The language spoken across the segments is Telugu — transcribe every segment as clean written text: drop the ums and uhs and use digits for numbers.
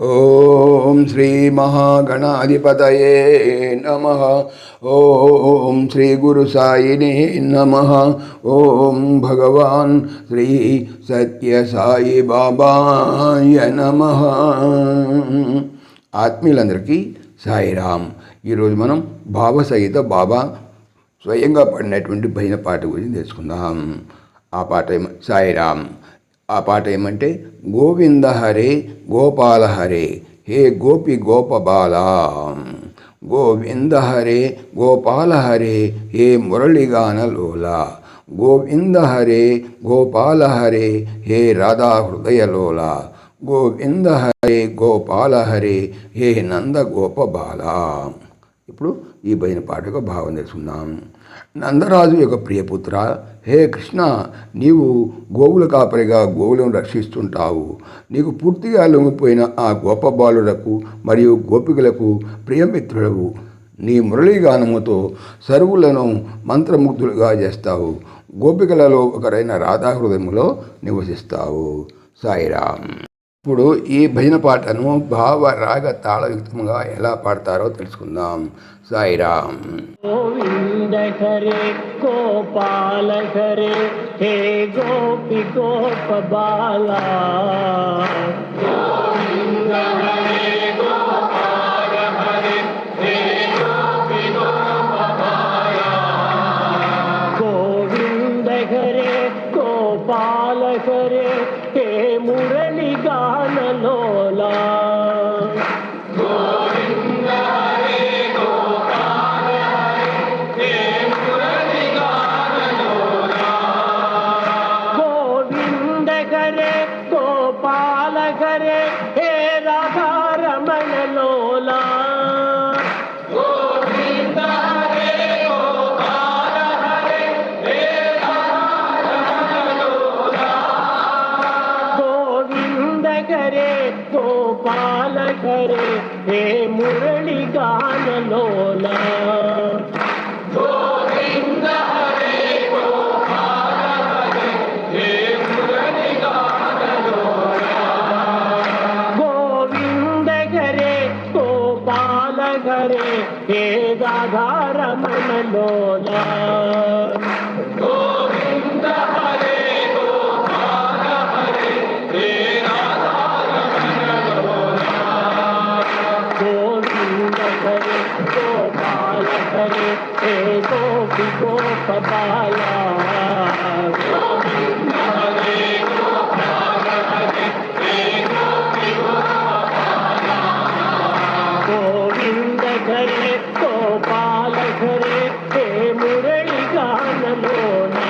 ఓం శ్రీ మహాగణాధిపతయే నమః. ఓం శ్రీ గురు సాయినే నమః. ఓం భగవాన్ శ్రీ సత్య సాయి బాబాయ నమః. ఆత్మీయులందరికీ సాయిరామ్. ఈరోజు మనం భావసహిత బాబా స్వయంగా పాడినటువంటి భజన పాట గురించి తెలుసుకుందాం. ఆ పాట సాయిరామ్. ఆ పాట ఏమంటే, గోవింద హరే గోపాల హరే హే గోపి గోపబాల, గోవింద హరే గోపాల హరే హే మురళిగాన లోల, గోవింద హరే గోపాల హరే హే రాధా హృదయలోల, గోవింద హరే గోపాల హరే హే నంద గోపబాల. ఇప్పుడు ఈ భజన పాటకు భావం తెలుసుకుందాం. నందరాజు యొక్క ప్రియపుత్ర, హే కృష్ణ, నీవు గోవుల కాపరిగా గోవులను రక్షిస్తుంటావు. నీకు పూర్తిగా లొంగిపోయిన ఆ గోప బాలులకు మరియు గోపికలకు ప్రియమిత్రుడవు. నీ మురళీగానముతో సర్వులను మంత్రముగ్ధులుగా చేస్తావు. గోపికలలో ఒకరైన రాధాహృదయములో నివసిస్తావు. సాయిరామ్. ఇప్పుడు ఈ భజన పాటను భావ రాగ తాళయుక్తంగా ఎలా పాడతారో తెలుసుకుందాం. సాయిరామ్. గోవింద హరే గోపాల హరే హే గోపి గోపబాల, గోవింద హరే గోపాల హరే హే గోపి గోపబాల, గోవింద హరే గోపాల హరే హే మురళి గాన లోలా, గోపాల హరే హే రాధా రమణ లోలా, గోవింద హరే గోపాల హరే హే రాధా రమణ లోలా, గోవింద హరే గోపాల హరే హే మురళి గాన లోలా, గోవింద హరే గోపాల హరే హే మురళి గాన లోలా, గోవింద హరే గోపాల హరే హే రాధా రమణ లోలా, గోవింద హరే గోపాల హరే హే రాధా రమణ లోలా, గోవింద హరే గోపాల హరే హే గోపి గోపబాల, గోవింద హరే గోపాల హరే హే గోపి గోపబాల, గోవింద హరే గోపాల హరే హే మురళి గాన లోలా,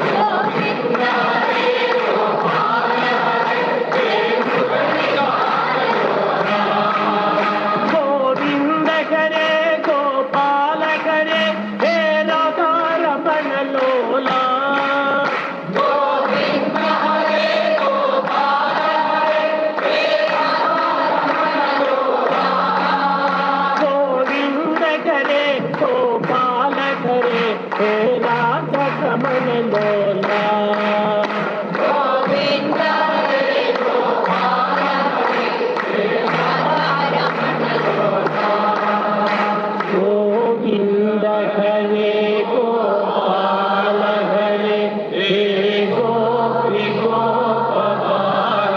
గోవింద హరే గోపాల హరే హే మురళి గాన లోలా, గోవింద హరే గోపాల హరే హే రాధా రమణ లోలా, గోవింద హరే గోపాల హరే హే రాధా రమణ లోలా, గోవింద హరే గోపాల హరే హే రాధా రమణ లోలా, గోవింద హరే గోపాల హరే హే రాధా రమణ లోలా, గోవింద హరే గోపాల హరే హే గోపి గోపబాల,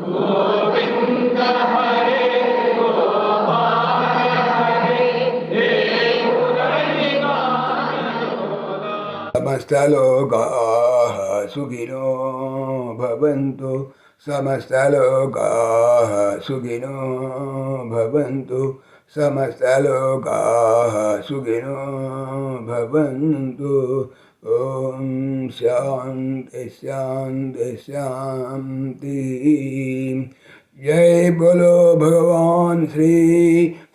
గోవింద హరే గోపాల హరే హే మురళి గాన లోలా. సమస్తలోకాః సుఖినో భవంతు, సమస్తలోకాః సుఖినో భవంతు, సమస్తలోకాః సుఖినో భవంతు. ఓం శాంతి శాంతి శాంతి. జై బోలో భగవాన్ శ్రీ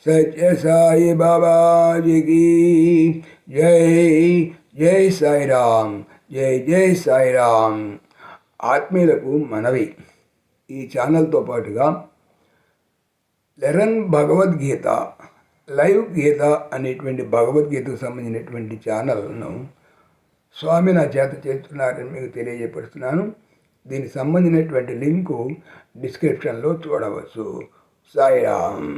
సత్య సాయి బాబాజీకి జై. జై సాయిరామ్. జై జై సాయిరామ్. ఆత్మీయులకు మనవి, ఈ ఛానల్తో పాటుగా లెరన్ భగవద్గీత లైవ్ గీత అనేటువంటి భగవద్గీతకు సంబంధించినటువంటి ఛానల్ను స్వామి నా చేత చేస్తున్నారని మీకు తెలియజేపరుస్తున్నాను. దీనికి సంబంధించినటువంటి లింకు డిస్క్రిప్షన్లో చూడవచ్చు. సాయిరామ్.